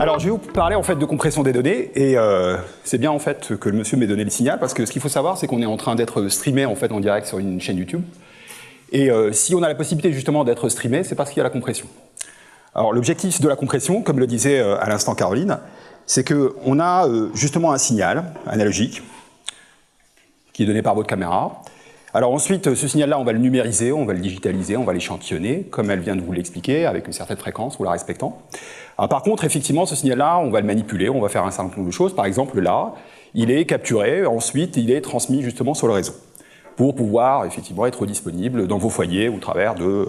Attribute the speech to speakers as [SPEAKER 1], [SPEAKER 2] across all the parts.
[SPEAKER 1] Alors, je vais vous parler en fait de compression des données et c'est bien en fait que le monsieur m'ait donné le signal parce que ce qu'il faut savoir, c'est qu'on est en train d'être streamé en fait en direct sur une chaîne YouTube. Et si on a la possibilité justement d'être streamé, c'est parce qu'il y a la compression. Alors, l'objectif de la compression, comme le disait à l'instant Caroline, c'est qu'on a justement un signal analogique qui est donné par votre caméra. Alors ensuite, ce signal-là, on va le numériser, on va le digitaliser, on va l'échantillonner, comme elle vient de vous l'expliquer, avec une certaine fréquence, ou la respectant. Alors, par contre, effectivement, ce signal-là, on va le manipuler, on va faire un certain nombre de choses. Par exemple, là, il est capturé, ensuite, il est transmis justement sur le réseau, pour pouvoir effectivement être disponible dans vos foyers ou au travers de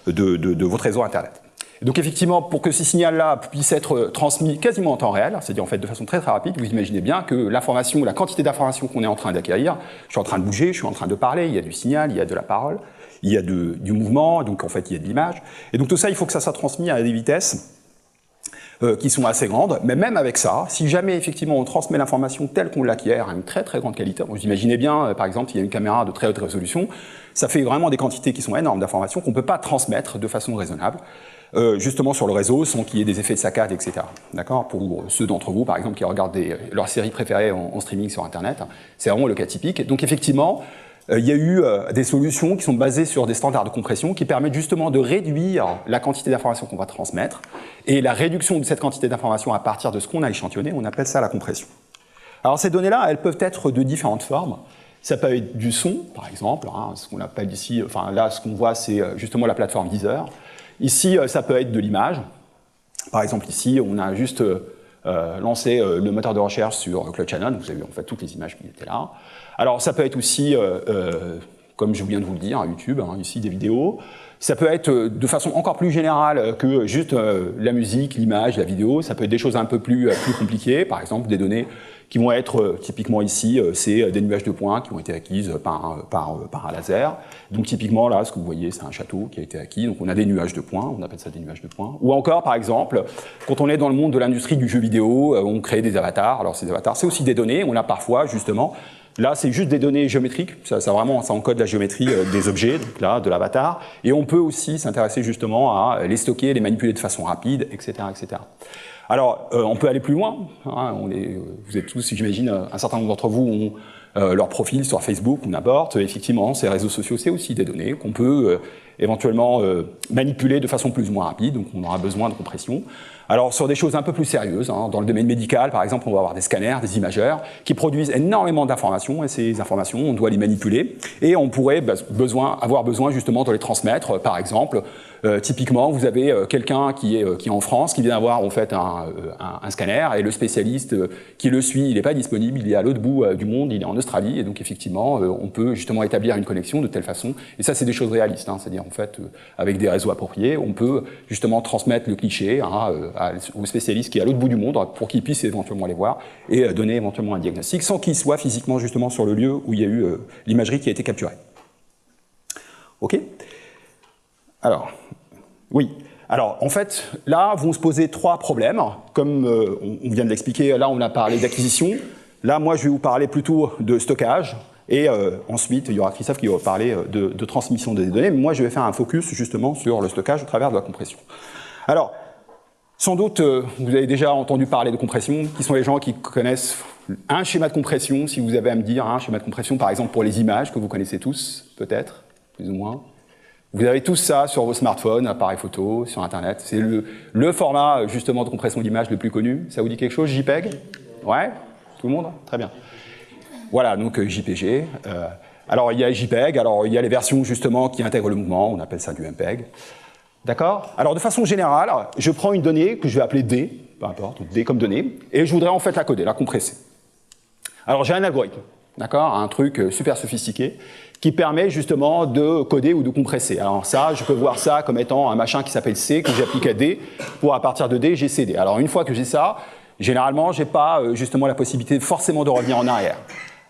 [SPEAKER 1] votre réseau Internet. Et donc effectivement, pour que ce signal-là puisse être transmis quasiment en temps réel, c'est-à-dire en fait de façon très très rapide, vous imaginez bien que l'information, la quantité d'informations qu'on est en train d'acquérir, je suis en train de bouger, je suis en train de parler, il y a du signal, il y a de la parole, il y a du mouvement, donc en fait il y a de l'image. Et donc tout ça, il faut que ça soit transmis à des vitesses qui sont assez grandes, mais même avec ça, si jamais effectivement on transmet l'information telle qu'on l'acquiert à une très très grande qualité, vous imaginez bien, par exemple, il y a une caméra de très haute résolution, ça fait vraiment des quantités qui sont énormes d'informations qu'on ne peut pas transmettre de façon raisonnable. Justement sur le réseau, sans qu'il y ait des effets de saccade, etc. D'accord ? Pour ceux d'entre vous, par exemple, qui regardent leurs séries préférées en streaming sur Internet, c'est vraiment le cas typique. Donc effectivement, il y a eu des solutions qui sont basées sur des standards de compression qui permettent justement de réduire la quantité d'informations qu'on va transmettre. Et la réduction de cette quantité d'informations à partir de ce qu'on a échantillonné, on appelle ça la compression. Alors ces données-là, elles peuvent être de différentes formes. Ça peut être du son, par exemple, hein, ce qu'on appelle ici, enfin là, ce qu'on voit, c'est justement la plateforme Deezer. Ici, ça peut être de l'image. Par exemple, ici, on a juste lancé le moteur de recherche sur Cloud Channel. Vous avez en fait toutes les images qui étaient là. Alors, ça peut être aussi, comme je viens de vous le dire, YouTube, hein, ici des vidéos. Ça peut être de façon encore plus générale que juste la musique, l'image, la vidéo. Ça peut être des choses un peu plus compliquées. Par exemple, des données qui vont être, typiquement ici, c'est des nuages de points qui ont été acquises par un laser. Donc typiquement, là, ce que vous voyez, c'est un château qui a été acquis. Donc on a des nuages de points, on appelle ça des nuages de points. Ou encore, par exemple, quand on est dans le monde de l'industrie du jeu vidéo, on crée des avatars. Alors ces avatars, c'est aussi des données. On a parfois, justement, là, c'est juste des données géométriques. Ça encode la géométrie des objets, donc là, de l'avatar. Et on peut aussi s'intéresser justement à les stocker, les manipuler de façon rapide, etc., etc. Alors, on peut aller plus loin. Hein, vous êtes tous, j'imagine, un certain nombre d'entre vous ont leur profil sur Facebook ou n'importe. Effectivement, ces réseaux sociaux, c'est aussi des données qu'on peut éventuellement manipuler de façon plus ou moins rapide. Donc, on aura besoin de compression. Alors, sur des choses un peu plus sérieuses, hein, dans le domaine médical, par exemple, on va avoir des scanners, des imageurs, qui produisent énormément d'informations, et ces informations, on doit les manipuler, et on pourrait avoir besoin justement de les transmettre. Par exemple, typiquement, vous avez quelqu'un qui est en France, qui vient d'avoir en fait un scanner, et le spécialiste qui le suit, il n'est pas disponible, il est à l'autre bout du monde, il est en Australie, et donc effectivement, on peut justement établir une connexion de telle façon, et ça, c'est des choses réalistes, hein, c'est-à-dire en fait, avec des réseaux appropriés, on peut justement transmettre le cliché au spécialiste qui est à l'autre bout du monde pour qu'il puisse éventuellement les voir et donner éventuellement un diagnostic sans qu'il soit physiquement justement sur le lieu où il y a eu l'imagerie qui a été capturée. Ok ? Alors, oui. Alors, en fait, là, vont se poser trois problèmes. Comme on vient de l'expliquer, là, on a parlé d'acquisition. Là, moi, je vais vous parler plutôt de stockage. Et ensuite, il y aura Christophe qui va parler de transmission des données. Mais moi, je vais faire un focus justement sur le stockage au travers de la compression. Alors, sans doute, vous avez déjà entendu parler de compression. Qui sont les gens qui connaissent un schéma de compression? Si vous avez à me dire un schéma de compression, par exemple, pour les images, que vous connaissez tous, peut-être, plus ou moins. Vous avez tous ça sur vos smartphones, appareils photo, sur Internet. C'est le format, justement, de compression d'image le plus connu. Ça vous dit quelque chose, JPEG? Ouais? Tout le monde? Très bien. Voilà, donc JPG. Alors, il y a JPEG, alors il y a les versions, justement, qui intègrent le mouvement. On appelle ça du MPEG. D'accord? Alors, de façon générale, je prends une donnée que je vais appeler D, peu importe, D comme donnée, et je voudrais en fait la coder, la compresser. Alors, j'ai un algorithme, d'accord? Un truc super sophistiqué, qui permet justement de coder ou de compresser. Alors ça, je peux voir ça comme étant un machin qui s'appelle C, que j'applique à D, pour à partir de D, j'ai CD. Alors, une fois que j'ai ça, généralement, j'ai pas justement la possibilité forcément de revenir en arrière.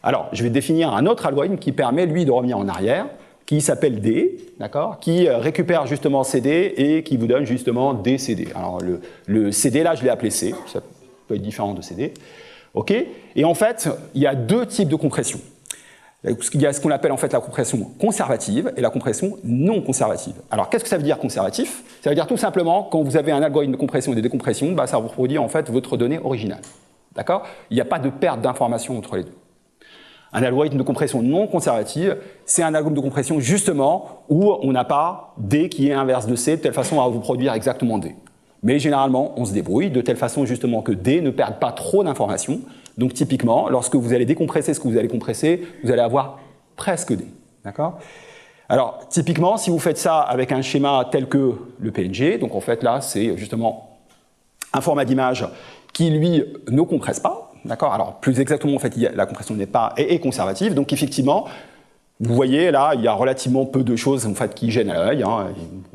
[SPEAKER 1] Alors, je vais définir un autre algorithme qui permet, lui, de revenir en arrière, qui s'appelle D, d'accord, qui récupère justement CD et qui vous donne justement DCD. Alors le CD là, je l'ai appelé C, ça peut être différent de CD. Ok? Et en fait, il y a deux types de compression. Il y a ce qu'on appelle en fait la compression conservative et la compression non conservative. Alors qu'est-ce que ça veut dire conservatif? Ça veut dire tout simplement quand vous avez un algorithme de compression et de décompression, bah, ça reproduit en fait votre donnée originale. D'accord? Il n'y a pas de perte d'information entre les deux. Un algorithme de compression non conservative, c'est un algorithme de compression justement où on n'a pas D qui est inverse de C de telle façon à vous produire exactement D. Mais généralement, on se débrouille de telle façon justement que D ne perde pas trop d'informations. Donc typiquement, lorsque vous allez décompresser ce que vous allez compresser, vous allez avoir presque D. D'accord? Alors typiquement, si vous faites ça avec un schéma tel que le PNG, donc en fait là, c'est justement un format d'image qui lui ne compresse pas. D'accord? Alors plus exactement, en fait, la compression est conservative. Donc effectivement, vous voyez là, il y a relativement peu de choses en fait qui gênent à l'œil. Hein.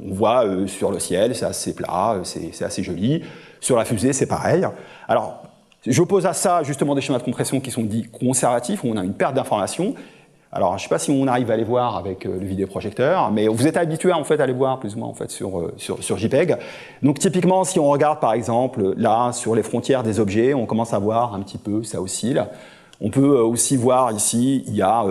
[SPEAKER 1] On voit sur le ciel, c'est assez plat, c'est assez joli. Sur la fusée, c'est pareil. Alors, j'oppose à ça justement des schémas de compression qui sont dits conservatifs, où on a une perte d'information. Alors, je ne sais pas si on arrive à les voir avec le vidéoprojecteur, mais vous êtes habitué en fait à les voir plus ou moins en fait sur JPEG. Donc typiquement, si on regarde par exemple là sur les frontières des objets, on commence à voir un petit peu, ça oscille. On peut aussi voir ici, il y a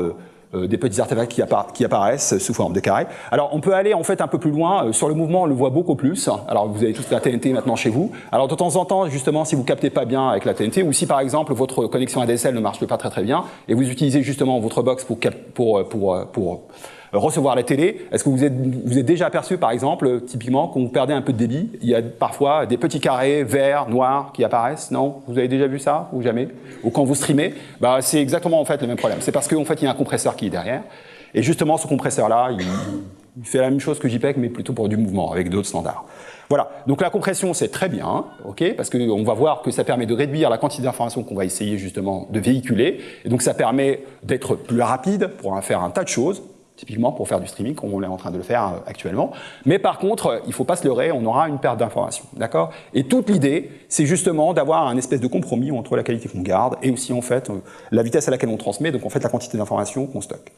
[SPEAKER 1] des petits artefacts qui apparaissent sous forme de carrés. Alors on peut aller en fait un peu plus loin, sur le mouvement on le voit beaucoup plus. Alors vous avez toute la TNT maintenant chez vous. Alors de temps en temps justement si vous captez pas bien avec la TNT ou si par exemple votre connexion ADSL ne marche pas très bien et vous utilisez justement votre box pour recevoir la télé, est-ce que vous êtes déjà aperçu par exemple typiquement quand vous perdez un peu de débit, il y a parfois des petits carrés verts, noirs qui apparaissent? Non? Vous avez déjà vu ça ou jamais? Ou quand vous streamez, bah, c'est exactement en fait le même problème. C'est parce qu'en fait il y a un compresseur qui est derrière et justement ce compresseur là il fait la même chose que JPEG mais plutôt pour du mouvement avec d'autres standards. Voilà, donc la compression c'est très bien, ok, parce qu'on va voir que ça permet de réduire la quantité d'informations qu'on va essayer justement de véhiculer et donc ça permet d'être plus rapide pour faire un tas de choses. Typiquement pour faire du streaming, comme on est en train de le faire actuellement. Mais par contre, il ne faut pas se leurrer, on aura une perte d'information. D'accord? Et toute l'idée, c'est justement d'avoir un espèce de compromis entre la qualité qu'on garde et aussi en fait la vitesse à laquelle on transmet, donc en fait la quantité d'informations qu'on stocke.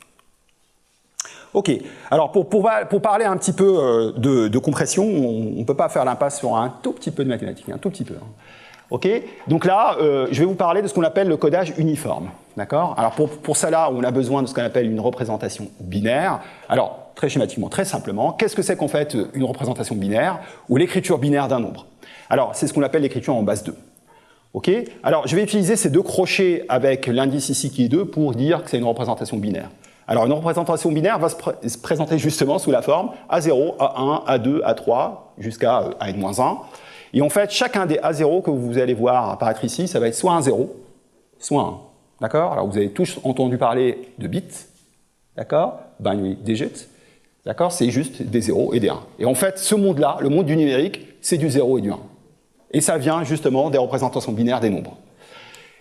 [SPEAKER 1] Ok, alors pour parler un petit peu de compression, on ne peut pas faire l'impasse sur un tout petit peu de mathématiques, un tout petit peu. Hein. Ok, donc là, je vais vous parler de ce qu'on appelle le codage uniforme. D'accord? Alors pour ça là, on a besoin de ce qu'on appelle une représentation binaire. Alors très schématiquement, très simplement, qu'est-ce que c'est qu'en fait une représentation binaire ou l'écriture binaire d'un nombre? Alors c'est ce qu'on appelle l'écriture en base 2. Ok? Alors je vais utiliser ces deux crochets avec l'indice ici qui est 2 pour dire que c'est une représentation binaire. Alors une représentation binaire va se présenter justement sous la forme A0, A1, A2, A3 jusqu'à AN-1. Et en fait, chacun des A0 que vous allez voir apparaître ici, ça va être soit un 0, soit un 1. D'accord? Alors vous avez tous entendu parler de bits, d'accord? Binary digit, d'accord? C'est juste des 0 et des 1. Et en fait, ce monde-là, le monde du numérique, c'est du 0 et du 1. Et ça vient justement des représentations binaires des nombres.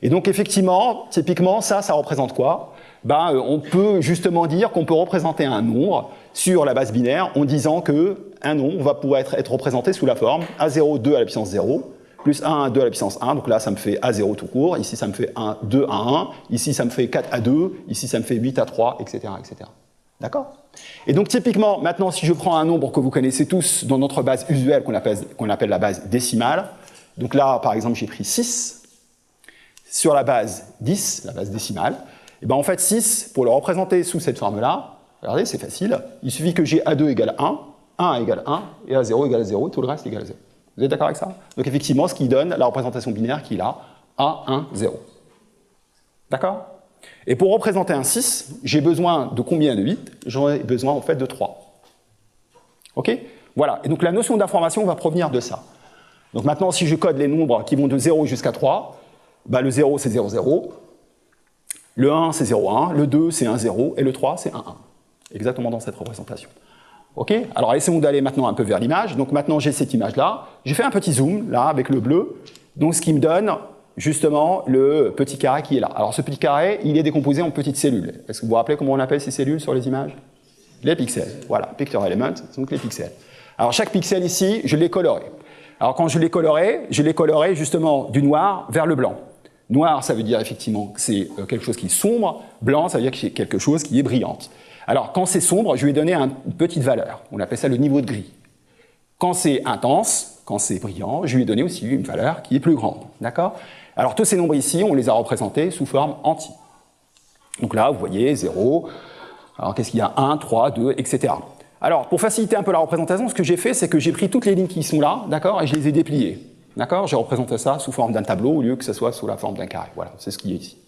[SPEAKER 1] Et donc effectivement, typiquement, ça représente quoi? Ben, on peut justement dire qu'on peut représenter un nombre sur la base binaire en disant qu'un nombre va pouvoir être représenté sous la forme A0, 2 à la puissance 0, plus 1, 2 à la puissance 1, donc là ça me fait A0 tout court, ici ça me fait 1, 2 à 1, ici ça me fait 4 à 2, ici ça me fait 8 à 3, etc. etc. D'accord? Et donc typiquement, maintenant si je prends un nombre que vous connaissez tous dans notre base usuelle qu'on appelle la base décimale, donc là par exemple j'ai pris 6, sur la base 10, la base décimale, et bien en fait 6, pour le représenter sous cette forme-là, regardez c'est facile, il suffit que j'ai A2 égale 1, 1 égale 1, et A0 égale 0, et tout le reste égale 0. Vous êtes d'accord avec ça? Donc effectivement, ce qui donne la représentation binaire qui est là, A1, 0. D'accord? Et pour représenter un 6, j'ai besoin de combien de 8? J'en ai besoin en fait de 3. Ok? Voilà, et donc la notion d'information va provenir de ça. Donc maintenant, si je code les nombres qui vont de 0 jusqu'à 3, bah, le 0 c'est 0, 0, le 1 c'est 0, 1, le 2 c'est 1, 0, et le 3 c'est 1, 1. Exactement dans cette représentation. Ok? Alors essayons d'aller maintenant un peu vers l'image. Donc maintenant j'ai cette image-là. J'ai fait un petit zoom, là, avec le bleu. Donc ce qui me donne justement le petit carré qui est là. Alors ce petit carré, il est décomposé en petites cellules. Est-ce que vous vous rappelez comment on appelle ces cellules sur les images? Les pixels. Voilà, picture element, donc les pixels. Alors chaque pixel ici, je l'ai coloré. Alors quand je l'ai coloré justement du noir vers le blanc. Noir, ça veut dire effectivement que c'est quelque chose qui est sombre. Blanc, ça veut dire que c'est quelque chose qui est brillante. Alors, quand c'est sombre, je lui ai donné une petite valeur. On appelle ça le niveau de gris. Quand c'est intense, Quand c'est brillant, je lui ai donné aussi une valeur qui est plus grande. D'accord? Alors tous ces nombres ici, on les a représentés sous forme entière. Donc là, vous voyez 0, alors qu'est-ce qu'il y a 1, 3, 2, etc. Alors, pour faciliter un peu la représentation, ce que j'ai fait, c'est que j'ai pris toutes les lignes qui sont là, d'accord, et je les ai dépliées. D'accord? J'ai représenté ça sous forme d'un tableau au lieu que ce soit sous la forme d'un carré. Voilà, c'est ce qui est ici.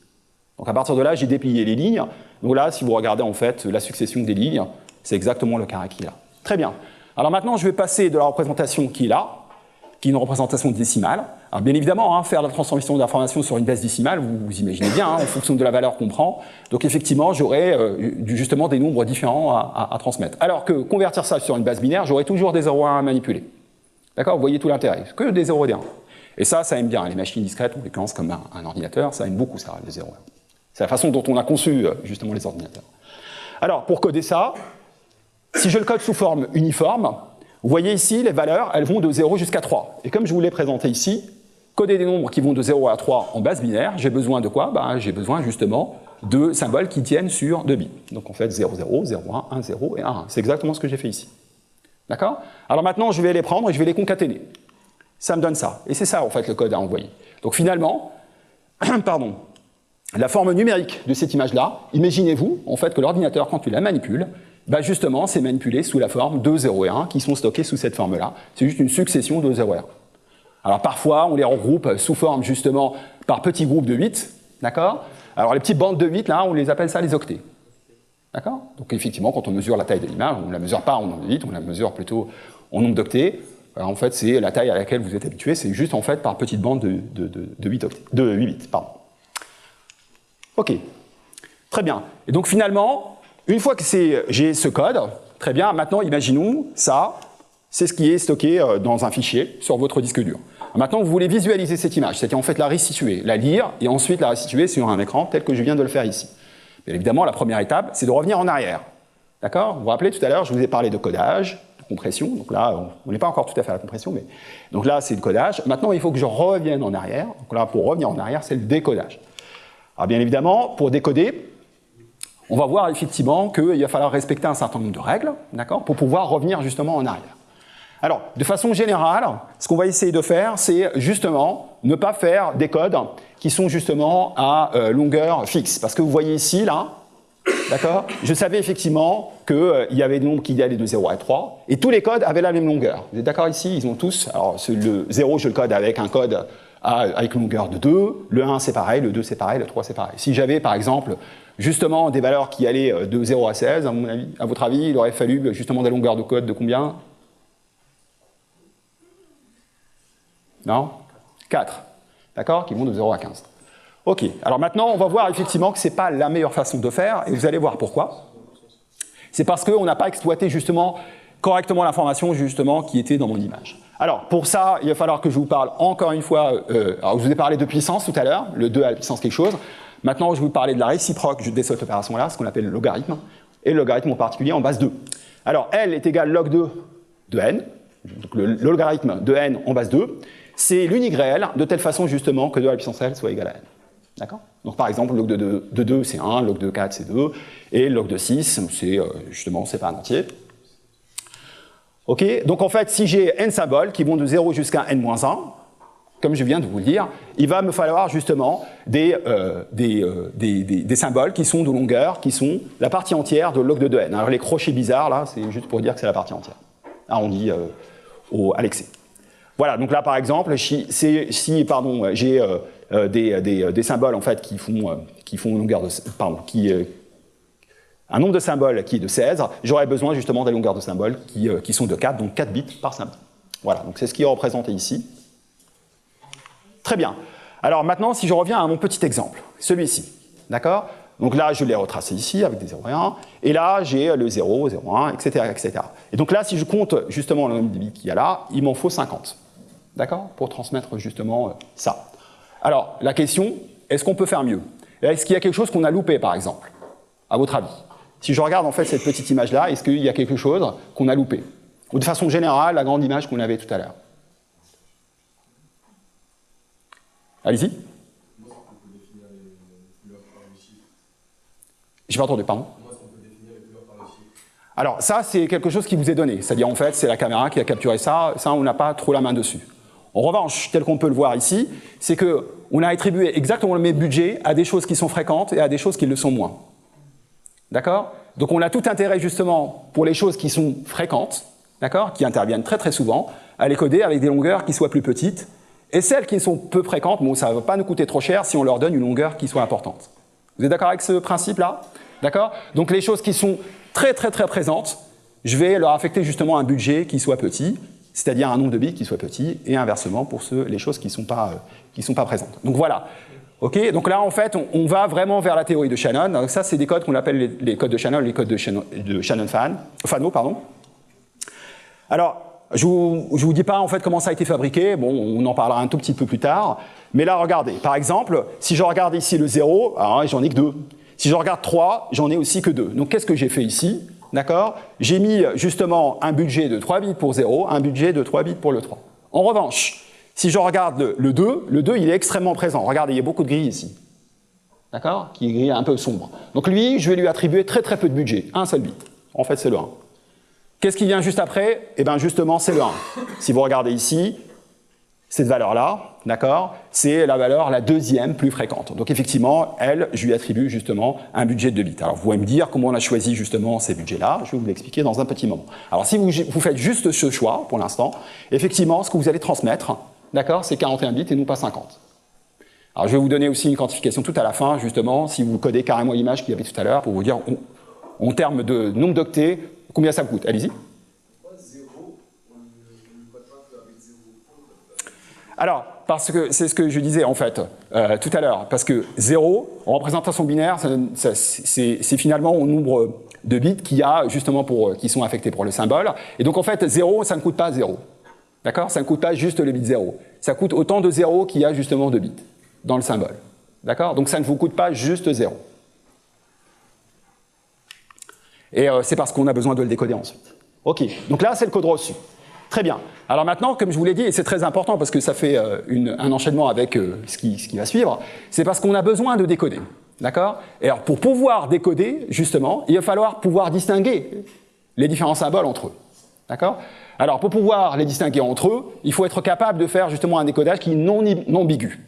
[SPEAKER 1] Donc à partir de là, j'ai déplié les lignes. Donc là, si vous regardez en fait la succession des lignes, c'est exactement le carré qui est là. Très bien. Alors maintenant, je vais passer de la représentation qui est là, qui est une représentation décimale. Alors bien évidemment, faire la transformation d'informations sur une base décimale, vous imaginez bien, en fonction de la valeur qu'on prend. Donc effectivement, j'aurai justement des nombres différents à transmettre. Alors que convertir ça sur une base binaire, j'aurai toujours des 0 et 1 à manipuler. D'accord? Vous voyez tout l'intérêt. Que des 0 et des 1. Et ça aime bien. Les machines discrètes, on les pense comme un ordinateur, ça aime beaucoup ça, les 0 et 1. C'est la façon dont on a conçu justement les ordinateurs. Alors, pour coder ça, si je le code sous forme uniforme, vous voyez ici, les valeurs, elles vont de 0 jusqu'à 3. Et comme je vous l'ai présenté ici, coder des nombres qui vont de 0 à 3 en base binaire, j'ai besoin de quoi? J'ai besoin justement de symboles qui tiennent sur 2 bits. Donc en fait, 0, 0, 0, 1, 1, 0 et 1, 1. C'est exactement ce que j'ai fait ici. D'accord? Alors maintenant, je vais les prendre et je vais les concaténer. Ça me donne ça. Et c'est ça, en fait, le code à envoyer. Donc finalement, pardon, la forme numérique de cette image-là, imaginez-vous, en fait, que l'ordinateur, quand tu la manipules, justement, c'est manipulé sous la forme de 0 et 1 qui sont stockés sous cette forme-là. C'est juste une succession de 0 et 1. Alors parfois, on les regroupe sous forme, justement, par petits groupes de 8. D'accord? Alors les petites bandes de 8, là, on les appelle ça les octets. D'accord? Donc effectivement, quand on mesure la taille de l'image, on ne la mesure pas en nombre de 8, on la mesure plutôt en nombre d'octets. En fait, c'est la taille à laquelle vous êtes habitué, c'est juste en fait par petites bandes de 8 octets, de 8 bits. Pardon. Ok, très bien. Et donc finalement, une fois que j'ai ce code, très bien, maintenant imaginons ça, c'est ce qui est stocké dans un fichier sur votre disque dur. Maintenant, vous voulez visualiser cette image, c'est-à-dire en fait la restituer, la lire et ensuite la restituer sur un écran tel que je viens de le faire ici. Bien évidemment, la première étape, c'est de revenir en arrière. D'accord? Vous vous rappelez tout à l'heure, je vous ai parlé de codage, de compression. Donc là, on n'est pas encore tout à fait à la compression, mais donc là, c'est le codage. Maintenant, il faut que je revienne en arrière. Donc là, pour revenir en arrière, c'est le décodage. Alors bien évidemment, pour décoder, on va voir effectivement qu'il va falloir respecter un certain nombre de règles, d'accord, pour pouvoir revenir justement en arrière. Alors, de façon générale, ce qu'on va essayer de faire, c'est justement ne pas faire des codes qui sont justement à longueur fixe. Parce que vous voyez ici, là, d'accord, je savais effectivement qu'il y avait des nombres qui allaient de 0 à 3, et tous les codes avaient la même longueur. Vous êtes d'accord ici? Ils ont tous, alors le 0, je le code avec un code avec une longueur de 2, le 1 c'est pareil, le 2 c'est pareil, le 3 c'est pareil. Si j'avais par exemple justement des valeurs qui allaient de 0 à 16, à votre avis, il aurait fallu justement des longueurs de code de combien? Non? 4. D'accord? Qui vont de 0 à 15. Ok, alors maintenant on va voir effectivement que ce n'est pas la meilleure façon de faire, et vous allez voir pourquoi. C'est parce qu'on n'a pas exploité justement correctement l'information justement qui était dans mon image. Alors pour ça, il va falloir que je vous parle encore une fois, alors je vous ai parlé de puissance tout à l'heure, le 2 à la puissance quelque chose. Maintenant je vais vous parler de la réciproque de cette opération-là, ce qu'on appelle le logarithme, et le logarithme en particulier en base 2. Alors L est égal log 2 de n, donc le logarithme de n en base 2, c'est l'unique réel de telle façon justement que 2 à la puissance L soit égal à n. D'accord? Donc par exemple, log de 2 c'est 1, log de 4 c'est 2, et log de 6 c'est justement c'est pas un entier. Ok, donc en fait si j'ai n symboles qui vont de 0 jusqu'à n-1, comme je viens de vous le dire, il va me falloir justement des symboles qui sont de longueur, qui sont la partie entière de log de 2n. Alors les crochets bizarres là, c'est juste pour dire que c'est la partie entière, arrondi à l'excès. Voilà, donc là par exemple, si j'ai des symboles en fait qui font une longueur de, un nombre de symboles qui est de 16, j'aurais besoin justement des longueurs de symboles qui sont de 4, donc 4 bits par symbole. Voilà, donc c'est ce qui est représenté ici. Très bien. Alors maintenant, si je reviens à mon petit exemple, celui-ci, d'accord? Donc là, je l'ai retracé ici avec des 0 et 1, et là, j'ai le 0, 0, 1, etc., etc. Et donc là, si je compte justement le nombre de bits qu'il y a là, il m'en faut 50. D'accord? Pour transmettre justement ça. Alors, la question, est-ce qu'on peut faire mieux? Est-ce qu'il y a quelque chose qu'on a loupé, par exemple? À votre avis? Si je regarde en fait cette petite image-là, est-ce qu'il y a quelque chose qu'on a loupé? Ou de façon générale, la grande image qu'on avait tout à l'heure? Allez-y. J'ai pas entendu, pardon. Alors ça, c'est quelque chose qui vous est donné. C'est-à-dire, en fait, c'est la caméra qui a capturé ça. Ça, on n'a pas trop la main dessus. En revanche, tel qu'on peut le voir ici, c'est qu'on a attribué exactement le même budget à des choses qui sont fréquentes et à des choses qui le sont moins. D'accord? Donc on a tout intérêt justement pour les choses qui sont fréquentes, d'accord, qui interviennent très très souvent, à les coder avec des longueurs qui soient plus petites. Et celles qui sont peu fréquentes, bon, ça ne va pas nous coûter trop cher si on leur donne une longueur qui soit importante. Vous êtes d'accord avec ce principe-là? D'accord? Donc les choses qui sont très très très présentes, je vais leur affecter justement un budget qui soit petit, c'est-à-dire un nombre de bits qui soit petit, et inversement pour les choses qui ne sont pas présentes. Donc voilà. Okay, donc là, en fait, on va vraiment vers la théorie de Shannon. Donc ça, c'est des codes qu'on appelle les codes de Shannon, les codes de Shannon-Fano, pardon. Alors, je vous dis pas en fait comment ça a été fabriqué. Bon, on en parlera un tout petit peu plus tard. Mais là, regardez. Par exemple, si je regarde ici le 0, alors j'en ai que 2. Si je regarde 3, j'en ai aussi que 2. Donc, qu'est-ce que j'ai fait ici? D'accord? J'ai mis justement un budget de 3 bits pour 0, un budget de 3 bits pour le 3. En revanche, si je regarde le 2, il est extrêmement présent. Regardez, il y a beaucoup de gris ici. D'accord? Qui est gris un peu sombre. Donc lui, je vais lui attribuer très très peu de budget. Un seul bit. En fait, c'est le 1. Qu'est-ce qui vient juste après? Eh bien, justement, c'est le 1. Si vous regardez ici, cette valeur-là, d'accord, c'est la valeur la deuxième plus fréquente. Donc effectivement, elle, je lui attribue justement un budget de 2 bits. Alors vous pouvez me dire comment on a choisi justement ces budgets-là, je vais vous l'expliquer dans un petit moment. Alors si vous faites juste ce choix, pour l'instant, effectivement, ce que vous allez transmettre, d'accord, c'est 41 bits et non pas 50. Alors je vais vous donner aussi une quantification tout à la fin, justement, si vous codez carrément l'image qu'il y avait tout à l'heure, pour vous dire, en termes de nombre d'octets, combien ça coûte. Allez-y. Alors, parce que c'est ce que je disais en fait tout à l'heure, parce que 0, en représentation binaire, c'est finalement au nombre de bits qu'il y a justement qui sont affectés pour le symbole. Et donc en fait, 0, ça ne coûte pas 0. D'accord? Ça ne coûte pas juste le bit 0. Ça coûte autant de 0 qu'il y a justement de bits dans le symbole. D'accord? Donc ça ne vous coûte pas juste 0. Et c'est parce qu'on a besoin de le décoder ensuite. Ok, donc là c'est le code reçu. Très bien. Alors maintenant, comme je vous l'ai dit, et c'est très important parce que ça fait un enchaînement avec ce qui va suivre, c'est parce qu'on a besoin de décoder. D'accord? Et alors pour pouvoir décoder, justement, il va falloir pouvoir distinguer les différents symboles entre eux. D'accord? Alors pour pouvoir les distinguer entre eux, il faut être capable de faire justement un décodage qui est non ambigu.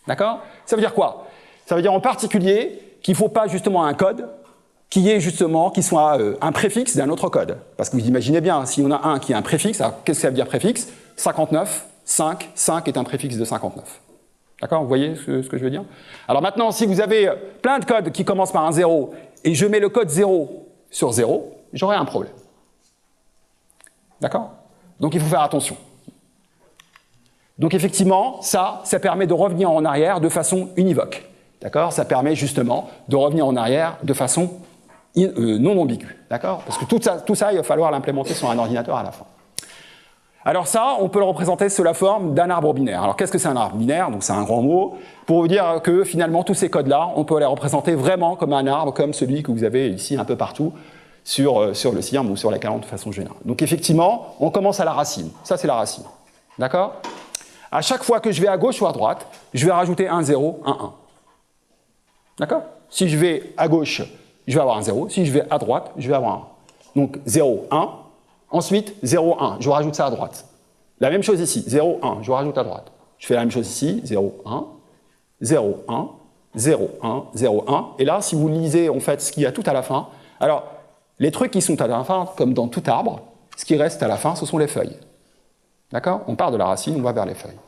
[SPEAKER 1] D'accord? Ça veut dire quoi? Ça veut dire en particulier qu'il ne faut pas justement un code qui soit un préfixe d'un autre code. Parce que vous imaginez bien, si on a un qui est un préfixe, alors qu'est-ce que ça veut dire préfixe? 59, 5 est un préfixe de 59. D'accord? Vous voyez ce que je veux dire? Alors maintenant, si vous avez plein de codes qui commencent par un 0, et je mets le code 0 sur 0, j'aurai un problème. D'accord? Donc il faut faire attention. Donc effectivement, ça permet de revenir en arrière de façon univoque. D'accord? Ça permet justement de revenir en arrière de façon non ambiguë. D'accord? Parce que tout ça, il va falloir l'implémenter sur un ordinateur à la fin. Alors ça, on peut le représenter sous la forme d'un arbre binaire. Alors qu'est-ce que c'est un arbre binaire? Donc c'est un grand mot. Pour vous dire que finalement, tous ces codes-là, on peut les représenter vraiment comme un arbre, comme celui que vous avez ici un peu partout sur le CIRM ou sur la calandre de façon générale. Donc effectivement, on commence à la racine. Ça, c'est la racine. D'accord? À chaque fois que je vais à gauche ou à droite, je vais rajouter un 0, un 1. D'accord? Si je vais à gauche, je vais avoir un 0. Si je vais à droite, je vais avoir un 1. Donc 0, 1. Ensuite, 0, 1. Je rajoute ça à droite. La même chose ici. 0, 1. Je rajoute à droite. Je fais la même chose ici. 0, 1. 0, 1. 0, 1. 0, 1. Et là, si vous lisez en fait ce qu'il y a tout à la fin, alors les trucs qui sont à la fin, comme dans tout arbre, ce qui reste à la fin, ce sont les feuilles. D'accord? On part de la racine, on va vers les feuilles.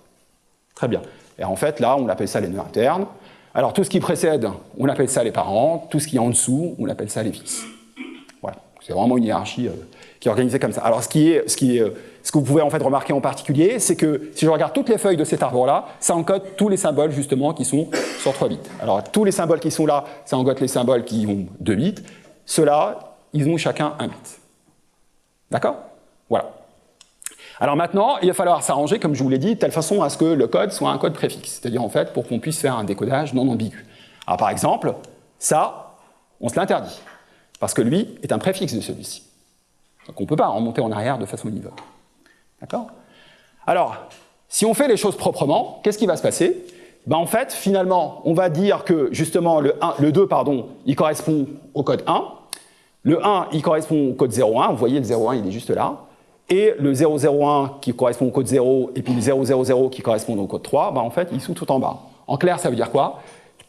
[SPEAKER 1] Très bien. Et en fait, là, on appelle ça les nœuds internes. Alors, tout ce qui précède, on appelle ça les parents. Tout ce qui est en dessous, on appelle ça les fils. Voilà. C'est vraiment une hiérarchie qui est organisée comme ça. Alors, ce que vous pouvez en fait remarquer en particulier, c'est que si je regarde toutes les feuilles de cet arbre-là, ça encode tous les symboles, justement, qui sont sur 3 bits. Alors, tous les symboles qui sont là, ça encode les symboles qui ont 2 bits. Ceux-là, ils ont chacun 1 bit. D'accord? Voilà. Alors maintenant, il va falloir s'arranger, comme je vous l'ai dit, de telle façon à ce que le code soit un code préfixe. C'est-à-dire, en fait, pour qu'on puisse faire un décodage non ambigu. Alors, par exemple, ça, on se l'interdit. Parce que lui est un préfixe de celui-ci. Donc, on ne peut pas remonter en arrière de façon univoque. D'accord? Alors, si on fait les choses proprement, qu'est-ce qui va se passer? Ben, en fait, finalement, on va dire que, justement, le 2, il correspond au code 1. Le 1, il correspond au code 01, vous voyez le 01, il est juste là. Et le 001 qui correspond au code 0, et puis le 000 qui correspond au code 3, bah en fait, ils sont tout en bas. En clair, ça veut dire quoi?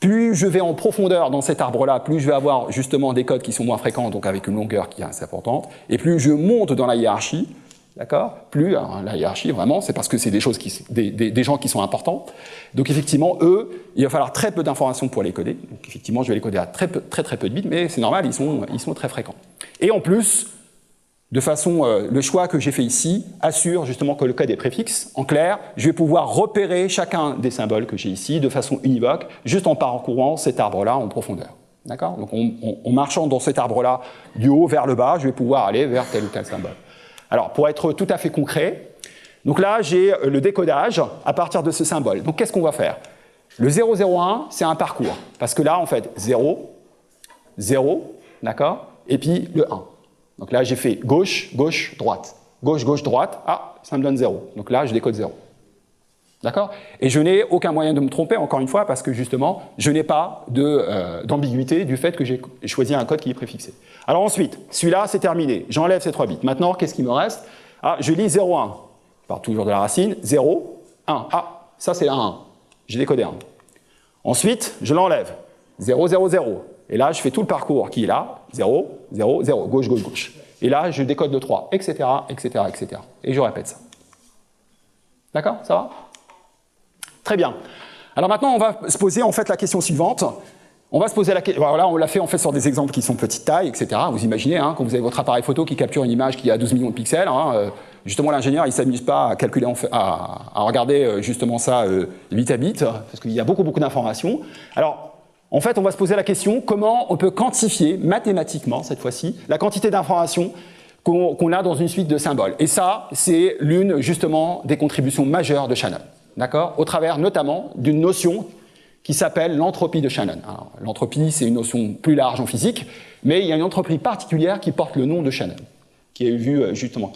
[SPEAKER 1] Plus je vais en profondeur dans cet arbre-là, plus je vais avoir justement des codes qui sont moins fréquents, donc avec une longueur qui est assez importante, et plus je monte dans la hiérarchie, d'accord? Plus, alors, la hiérarchie, vraiment, c'est parce que c'est des choses des gens qui sont importants. Donc effectivement, eux, il va falloir très peu d'informations pour les coder. Donc effectivement, je vais les coder à très peu de bits, mais c'est normal, ils sont très fréquents. Et en plus, de façon, le choix que j'ai fait ici assure justement que le code est préfixe. En clair, je vais pouvoir repérer chacun des symboles que j'ai ici de façon univoque, juste en parcourant cet arbre-là en profondeur. D'accord? Donc en marchant dans cet arbre-là du haut vers le bas, je vais pouvoir aller vers tel ou tel symbole. Alors, pour être tout à fait concret, donc là, j'ai le décodage à partir de ce symbole. Donc, qu'est-ce qu'on va faire? Le 001, c'est un parcours. Parce que là, en fait, 0, 0, d'accord? Et puis le 1. Donc là, j'ai fait gauche, gauche, droite. Gauche, gauche, droite. Ah, ça me donne 0. Donc là, je décode 0. D'accord? Et je n'ai aucun moyen de me tromper, encore une fois, parce que justement, je n'ai pas d'ambiguïté du fait que j'ai choisi un code qui est préfixé. Alors ensuite, celui-là, c'est terminé. J'enlève ces 3 bits. Maintenant, qu'est-ce qui me reste? Ah, je lis 0, 1. Je pars toujours de la racine. 0, 1. Ah, ça, c'est la 1. J'ai décodé 1. Ensuite, je l'enlève. 0, 0, 0. Et là, je fais tout le parcours qui est là. 0, 0, 0. Gauche, gauche, gauche. Et là, je décode le 3, etc., etc., etc. Et je répète ça. D'accord? Ça va? Très bien. Alors maintenant, on va se poser en fait la question suivante. On va se poser la question. Voilà, on l'a fait en fait sur des exemples qui sont petite taille, etc. Vous imaginez, hein, quand vous avez votre appareil photo qui capture une image qui a 12 millions de pixels, hein, justement l'ingénieur il ne s'amuse pas à calculer, à regarder justement ça bit à bit, parce qu'il y a beaucoup d'informations. Alors, en fait, on va se poser la question comment on peut quantifier mathématiquement cette fois-ci la quantité d'informations qu'on a dans une suite de symboles. Et ça, c'est l'une justement des contributions majeures de Shannon. D'accord? Au travers notamment d'une notion qui s'appelle l'entropie de Shannon. L'entropie, c'est une notion plus large en physique, mais il y a une entropie particulière qui porte le nom de Shannon, qui a eu justement,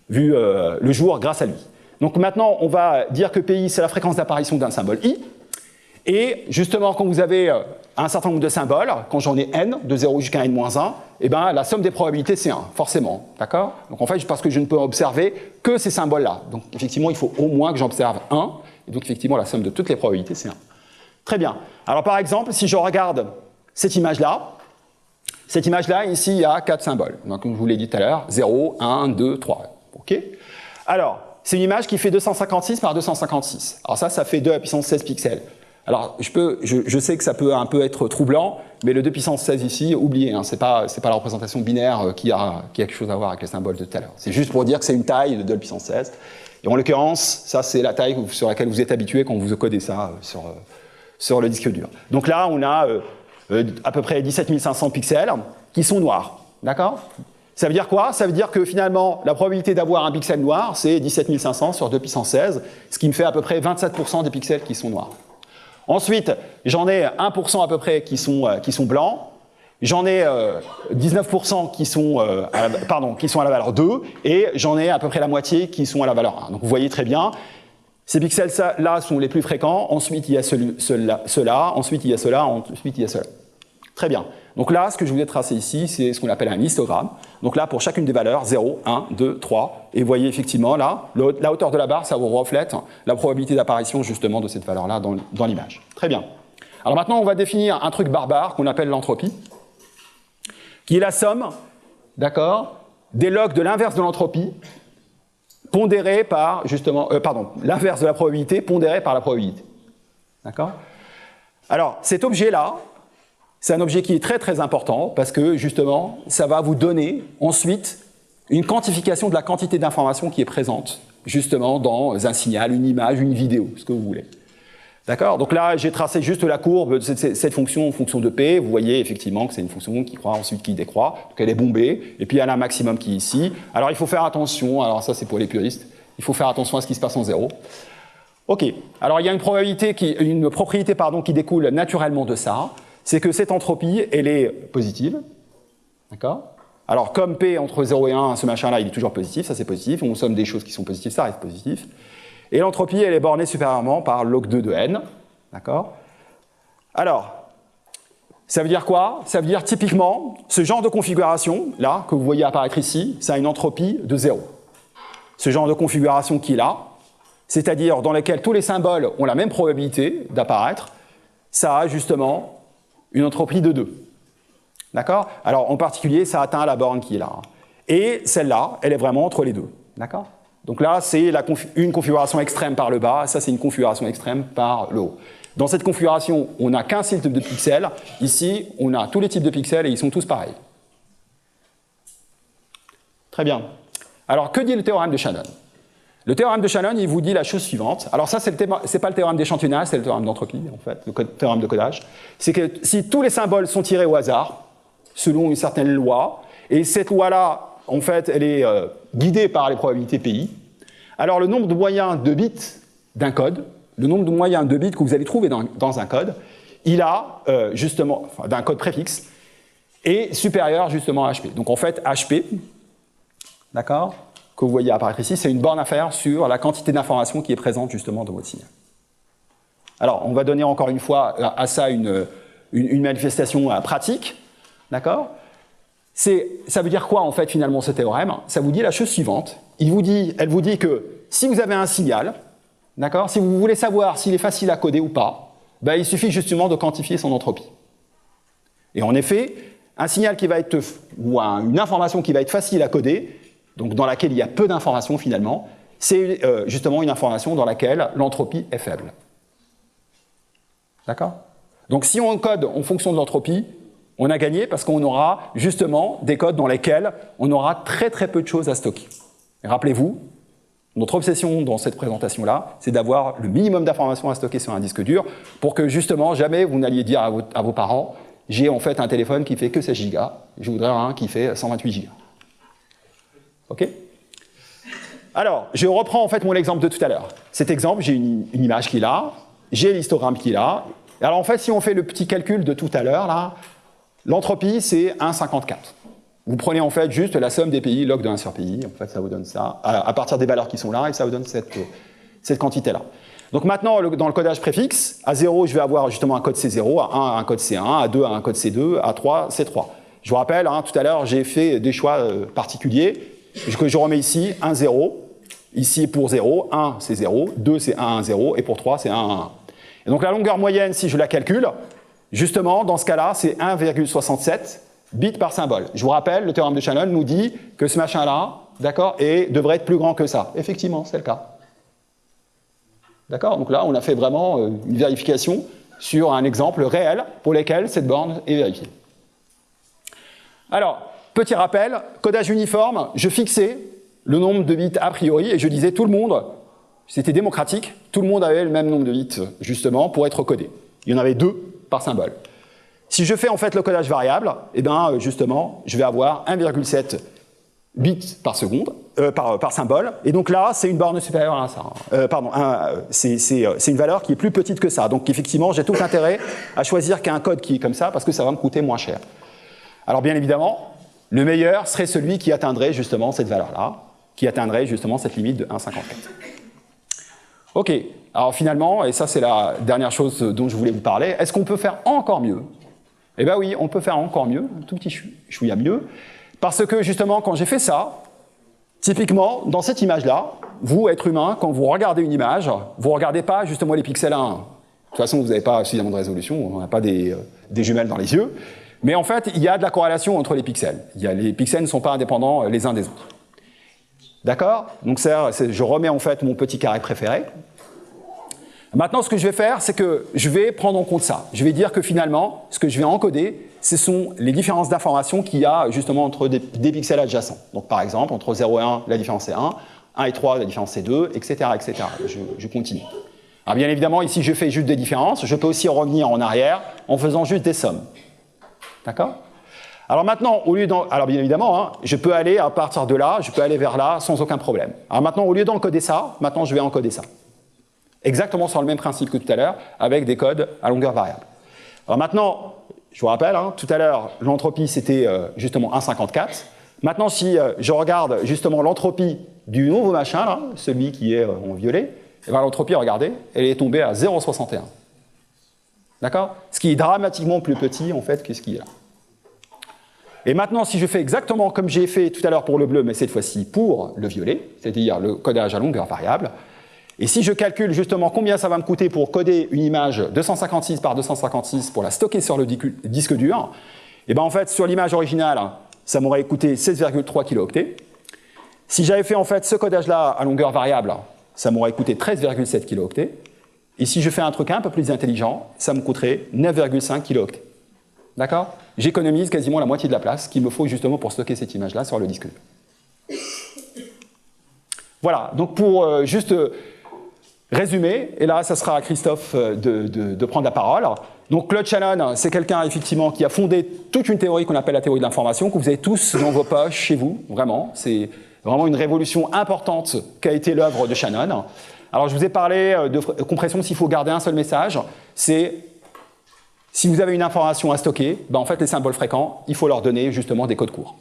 [SPEAKER 1] vu le jour grâce à lui. Donc maintenant, on va dire que PI, c'est la fréquence d'apparition d'un symbole I, et justement, quand vous avez un certain nombre de symboles, quand j'en ai n, de 0 jusqu'à n-1, eh ben, la somme des probabilités, c'est 1, forcément. D'accord? Donc en fait, parce que je ne peux observer que ces symboles-là. Donc effectivement, il faut au moins que j'observe 1, et donc effectivement, la somme de toutes les probabilités, c'est 1. Très bien. Alors par exemple, si je regarde cette image-là, ici, il y a 4 symboles. Donc comme je vous l'ai dit tout à l'heure, 0, 1, 2, 3. OK? Alors, c'est une image qui fait 256 par 256. Alors ça fait 2 à la puissance 16 pixels. Alors, je sais que ça peut un peu être troublant, mais le 2 puissance 16 ici, oubliez, hein, c'est pas la représentation binaire qui a quelque chose à voir avec les symboles de tout à l'heure. C'est juste pour dire que c'est une taille de 2 puissance 16. Et en l'occurrence, ça c'est la taille sur laquelle vous êtes habitué quand vous codez ça sur le disque dur. Donc là, on a à peu près 17 500 pixels qui sont noirs. D'accord? Ça veut dire quoi? Ça veut dire que finalement, la probabilité d'avoir un pixel noir, c'est 17 500 sur 2 puissance 16, ce qui me fait à peu près 27% des pixels qui sont noirs. Ensuite, j'en ai 1% à peu près qui sont blancs. J'en ai 19% qui sont à la valeur 2. Et j'en ai à peu près la moitié qui sont à la valeur 1. Donc vous voyez très bien, ces pixels-là sont les plus fréquents. Ensuite, il y a ceux-là. Ensuite, il y a ceux-là. Ensuite, il y a ceux-là. Très bien. Donc là, ce que je vous ai tracé ici, c'est ce qu'on appelle un histogramme. Donc là, pour chacune des valeurs, 0, 1, 2, 3. Et vous voyez effectivement là, la hauteur de la barre, ça vous reflète la probabilité d'apparition justement de cette valeur-là dans l'image. Très bien. Alors maintenant, on va définir un truc barbare qu'on appelle l'entropie, qui est la somme, d'accord, des logs de l'inverse de l'entropie, pondéré par justement, l'inverse de la probabilité pondéré par la probabilité. D'accord? Alors, cet objet-là, c'est un objet qui est très très important parce que justement, ça va vous donner ensuite une quantification de la quantité d'informations qui est présente justement dans un signal, une image, une vidéo, ce que vous voulez. D'accord? Donc là, j'ai tracé juste la courbe de cette fonction en fonction de P. Vous voyez effectivement que c'est une fonction qui croît ensuite qui décroît. Donc elle est bombée. Et puis elle a un maximum qui est ici. Alors il faut faire attention. Alors ça c'est pour les puristes. Il faut faire attention à ce qui se passe en 0. OK. Alors il y a une propriété qui découle naturellement de ça. C'est que cette entropie, elle est positive. D'accord? Alors comme P entre 0 et 1, ce machin-là, il est toujours positif. Ça c'est positif. On somme des choses qui sont positives, ça reste positif. Et l'entropie, elle est bornée supérieurement par log2 de n. D'accord? Alors, Ça veut dire quoi? Ça veut dire typiquement, ce genre de configuration, là, que vous voyez apparaître ici, ça a une entropie de 0. Ce genre de configuration qui est là, c'est-à-dire dans laquelle tous les symboles ont la même probabilité d'apparaître, ça a justement une entropie de 2. D'accord? Alors en particulier, ça atteint la borne qui est là. Et celle-là, elle est vraiment entre les deux. D'accord? Donc là, c'est une configuration extrême par le bas, ça c'est une configuration extrême par le haut. Dans cette configuration, on n'a qu'un seul type de pixels. Ici, on a tous les types de pixels et ils sont tous pareils. Très bien. Alors, que dit le théorème de Shannon? Le théorème de Shannon, il vous dit la chose suivante. Alors ça, c'est pas le théorème d'échantillonnage, c'est le théorème d'entropie, en fait, le théorème de codage. C'est que si tous les symboles sont tirés au hasard, selon une certaine loi, et cette loi-là, en fait, elle est guidée par les probabilités PI, alors le nombre de moyens de bits d'un code, le nombre de moyens de bits que vous allez trouver dans un code, il a justement, enfin, d'un code préfixe, est supérieur justement à HP. Donc en fait, HP, d'accord, que vous voyez apparaître ici, c'est une borne à faire sur la quantité d'informations qui est présente justement dans votre signal. Alors, on va donner encore une fois à ça une manifestation pratique, d'accord? Ça veut dire quoi en fait finalement ce théorème? Ça vous dit la chose suivante. Elle vous dit que si vous avez un signal, d'accord, si vous voulez savoir s'il est facile à coder ou pas, ben, il suffit justement de quantifier son entropie. Et en effet, un signal qui va être, ou une information qui va être facile à coder, donc dans laquelle il y a peu d'informations finalement, c'est justement une information dans laquelle l'entropie est faible. D'accord? Donc si on code en fonction de l'entropie, on a gagné parce qu'on aura justement des codes dans lesquels on aura très très peu de choses à stocker. Rappelez-vous, notre obsession dans cette présentation-là, c'est d'avoir le minimum d'informations à stocker sur un disque dur pour que justement jamais vous n'alliez dire à vos parents « j'ai en fait un téléphone qui fait que 16 Go, je voudrais un qui fait 128 Go ». OK? Alors, je reprends en fait mon exemple de tout à l'heure. Cet exemple, j'ai une image qui est là, j'ai l'histogramme qui est là. Alors en fait, si on fait le petit calcul de tout à l'heure, là, l'entropie, c'est 1,54. Vous prenez en fait juste la somme des pays log de 1 sur pi, en fait ça vous donne ça, à partir des valeurs qui sont là, et ça vous donne cette quantité-là. Donc maintenant, dans le codage préfixe, à 0, je vais avoir justement un code C0, à 1, un code C1, à 2, un code C2, à 3, C3. Je vous rappelle, hein, tout à l'heure, j'ai fait des choix particuliers, que je remets ici, 1, 0, ici pour 0, 1 c'est 0, 2 c'est 1, 1, 0, et pour 3 c'est 1, 1, 1. Et donc la longueur moyenne, si je la calcule, justement, dans ce cas-là, c'est 1,67 bits par symbole. Je vous rappelle, le théorème de Shannon nous dit que ce machin-là, d'accord, devrait être plus grand que ça. Effectivement, c'est le cas. D'accord? Donc là, on a fait vraiment une vérification sur un exemple réel pour lequel cette borne est vérifiée. Alors, petit rappel, codage uniforme, je fixais le nombre de bits a priori et je disais tout le monde, c'était démocratique, tout le monde avait le même nombre de bits, justement, pour être codé. Il y en avait 2 par symbole. Si je fais en fait le codage variable, eh ben, justement, je vais avoir 1,7 bits par seconde, par symbole, et donc là, c'est une borne supérieure à ça. C'est une valeur qui est plus petite que ça. Donc effectivement, j'ai tout intérêt à choisir qu'un code qui est comme ça, parce que ça va me coûter moins cher. Alors bien évidemment, le meilleur serait celui qui atteindrait justement cette valeur-là, qui atteindrait justement cette limite de 1,54. Ok, alors finalement, et ça c'est la dernière chose dont je voulais vous parler, est-ce qu'on peut faire encore mieux? Eh bien oui, on peut faire encore mieux, un tout petit chouïa mieux, parce que justement, quand j'ai fait ça, typiquement, dans cette image-là, vous, être humain, quand vous regardez une image, vous ne regardez pas justement les pixels à 1. De toute façon, vous n'avez pas suffisamment de résolution, on n'a pas des jumelles dans les yeux, mais en fait, il y a de la corrélation entre les pixels. Les pixels ne sont pas indépendants les uns des autres. D'accord? Donc ça, je remets en fait mon petit carré préféré. Maintenant, ce que je vais faire, c'est que je vais prendre en compte ça. Je vais dire que finalement, ce que je vais encoder, ce sont les différences d'informations qu'il y a justement entre des pixels adjacents. Donc par exemple, entre 0 et 1, la différence est 1, 1 et 3, la différence est 2, etc. etc. Je continue. Alors bien évidemment, ici, je fais juste des différences. Je peux aussi revenir en arrière en faisant juste des sommes. D'accord? Alors maintenant, alors bien évidemment, hein, je peux aller à partir de là, je peux aller vers là sans aucun problème. Alors maintenant, au lieu d'encoder ça, maintenant je vais encoder ça. Exactement sur le même principe que tout à l'heure, avec des codes à longueur variable. Alors maintenant, je vous rappelle, hein, tout à l'heure, l'entropie c'était justement 1,54. Maintenant, si je regarde justement l'entropie du nouveau machin, là, celui qui est en violet, eh ben, l'entropie, regardez, elle est tombée à 0,61. D'accord? Ce qui est dramatiquement plus petit, en fait, que ce qui est là. Et maintenant, si je fais exactement comme j'ai fait tout à l'heure pour le bleu, mais cette fois-ci pour le violet, c'est-à-dire le codage à longueur variable, et si je calcule justement combien ça va me coûter pour coder une image 256 par 256 pour la stocker sur le disque dur, et bien en fait, sur l'image originale, ça m'aurait coûté 16,3 kilooctets. Si j'avais fait en fait ce codage-là à longueur variable, ça m'aurait coûté 13,7 kilooctets. Et si je fais un truc un peu plus intelligent, ça me coûterait 9,5 kilooctets. D'accord? J'économise quasiment la moitié de la place qu'il me faut justement pour stocker cette image-là sur le disque dur. Voilà, donc pour juste résumer, et là ça sera à Christophe de prendre la parole. Donc Claude Shannon, c'est quelqu'un effectivement qui a fondé toute une théorie qu'on appelle la théorie de l'information, que vous avez tous dans vos poches chez vous, vraiment. C'est vraiment une révolution importante qu'a été l'œuvre de Shannon. Alors je vous ai parlé de compression, s'il faut garder un seul message, c'est si vous avez une information à stocker, ben en fait les symboles fréquents, il faut leur donner justement des codes courts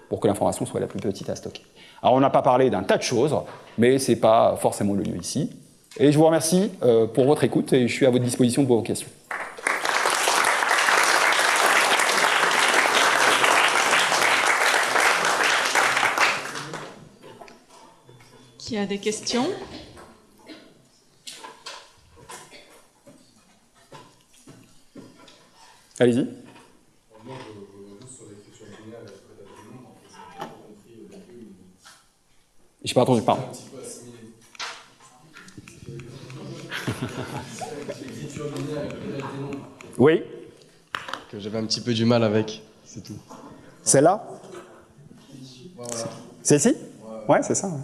[SPEAKER 1] pour que l'information soit la plus petite à stocker. Alors on n'a pas parlé d'un tas de choses, mais ce n'est pas forcément le lieu ici. Et je vous remercie pour votre écoute et je suis à votre disposition pour vos questions.
[SPEAKER 2] Qui a des questions?
[SPEAKER 1] Allez-y. J'ai pas entendu, pardon. Oui.
[SPEAKER 3] Que j'avais un petit peu du mal avec, c'est tout.
[SPEAKER 1] Celle-là? Celle-ci? Ouais, c'est ça. Ouais.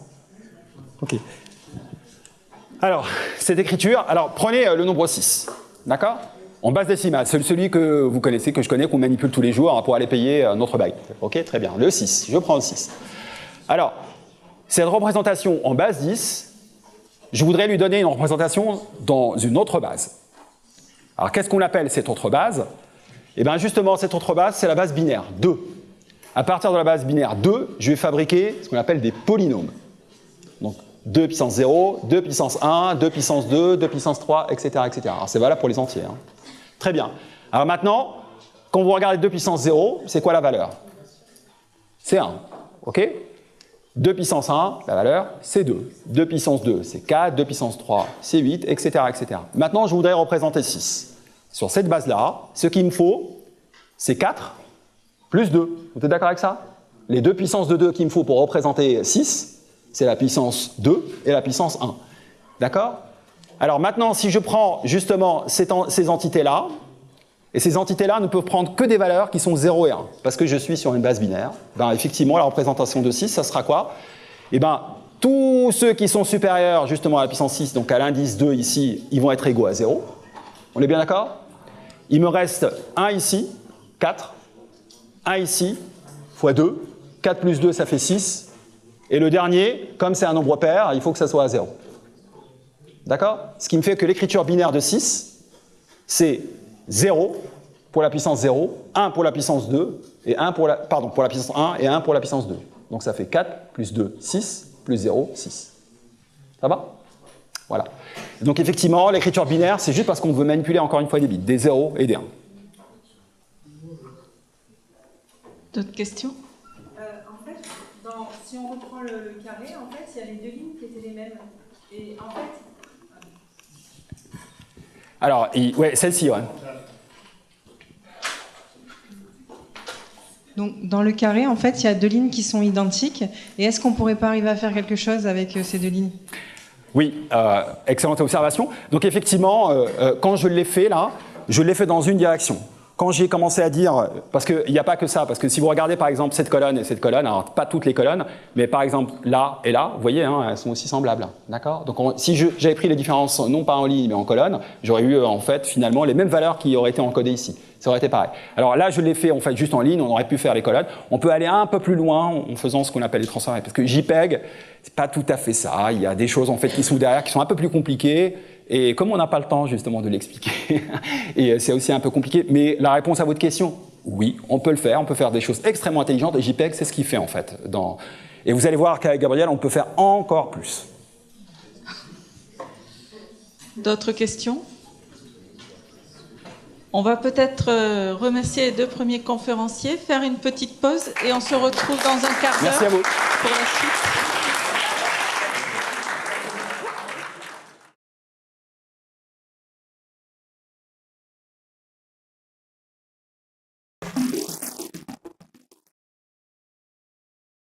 [SPEAKER 1] Ok. Alors, cette écriture, alors prenez le nombre 6, d'accord? En base décimale, celui que vous connaissez, que je connais, qu'on manipule tous les jours pour aller payer notre byte. Ok, très bien. Le 6, je prends le 6. Alors, cette représentation en base 10, je voudrais lui donner une représentation dans une autre base. Alors, qu'est-ce qu'on appelle cette autre base? Eh bien, justement, cette autre base, c'est la base binaire, 2. À partir de la base binaire 2, je vais fabriquer ce qu'on appelle des polynômes. Donc, 2 puissance 0, 2 puissance 1, 2 puissance 2, 2 puissance 3, etc. etc. Alors, c'est valable pour les entiers. Hein. Très bien. Alors maintenant, quand vous regardez 2 puissance 0, c'est quoi la valeur? C'est 1. OK? 2 puissance 1, la valeur, c'est 2. 2 puissance 2, c'est 4. 2 puissance 3, c'est 8, etc., etc. Maintenant, je voudrais représenter 6. Sur cette base-là, ce qu'il me faut, c'est 4 plus 2. Vous êtes d'accord avec ça? Les 2 puissances de 2 qu'il me faut pour représenter 6, c'est la puissance 2 et la puissance 1. D'accord? Alors maintenant, si je prends justement ces entités-là, et ces entités-là ne peuvent prendre que des valeurs qui sont 0 et 1, parce que je suis sur une base binaire, ben effectivement, la représentation de 6, ça sera quoi? Eh bien, tous ceux qui sont supérieurs justement à la puissance 6, donc à l'indice 2 ici, ils vont être égaux à 0. On est bien d'accord? Il me reste 1 ici, 4, 1 ici, fois 2, 4 plus 2, ça fait 6, et le dernier, comme c'est un nombre pair, il faut que ça soit à 0. D'accord? Ce qui me fait que l'écriture binaire de 6, c'est 0 pour la puissance 0, 1 pour la puissance 2, et 1 pour la, pour la puissance 1 et 1 pour la puissance 2. Donc ça fait 4 plus 2, 6, plus 0, 6. Ça va? Voilà. Donc effectivement, l'écriture binaire, c'est juste parce qu'on veut manipuler encore une fois des bits, des 0 et des 1.
[SPEAKER 2] D'autres questions?
[SPEAKER 4] En fait, si on reprend le carré, en fait, il y a les deux lignes qui étaient les mêmes. Et en fait...
[SPEAKER 1] Alors, ouais, celle-ci, ouais.
[SPEAKER 4] Donc, dans le carré, en fait, il y a deux lignes qui sont identiques. Et est-ce qu'on ne pourrait pas arriver à faire quelque chose avec ces deux lignes?
[SPEAKER 1] Oui, excellente observation. Donc effectivement, quand je l'ai fait là, je l'ai fait dans une direction. Quand j'ai commencé à dire, parce qu'il n'y a pas que ça, parce que si vous regardez par exemple cette colonne et cette colonne, alors pas toutes les colonnes, mais par exemple là et là, vous voyez, hein, elles sont aussi semblables. D'accord? Donc si j'avais pris les différences non pas en ligne mais en colonne, j'aurais eu en fait finalement les mêmes valeurs qui auraient été encodées ici. Ça aurait été pareil. Alors là, je l'ai fait en fait juste en ligne, on aurait pu faire les colonnes. On peut aller un peu plus loin en faisant ce qu'on appelle les transformés, parce que JPEG, c'est pas tout à fait ça. Il y a des choses en fait qui sont derrière, qui sont un peu plus compliquées. Et comme on n'a pas le temps justement de l'expliquer, et c'est aussi un peu compliqué, mais la réponse à votre question, oui, on peut le faire, on peut faire des choses extrêmement intelligentes, et JPEG, c'est ce qu'il fait en fait. Et vous allez voir qu'avec Gabriel, on peut faire encore plus.
[SPEAKER 2] D'autres questions? On va peut-être remercier les deux premiers conférenciers, faire une petite pause et on se retrouve dans un quart d'heure
[SPEAKER 1] Merci à vous.
[SPEAKER 2] pour la suite.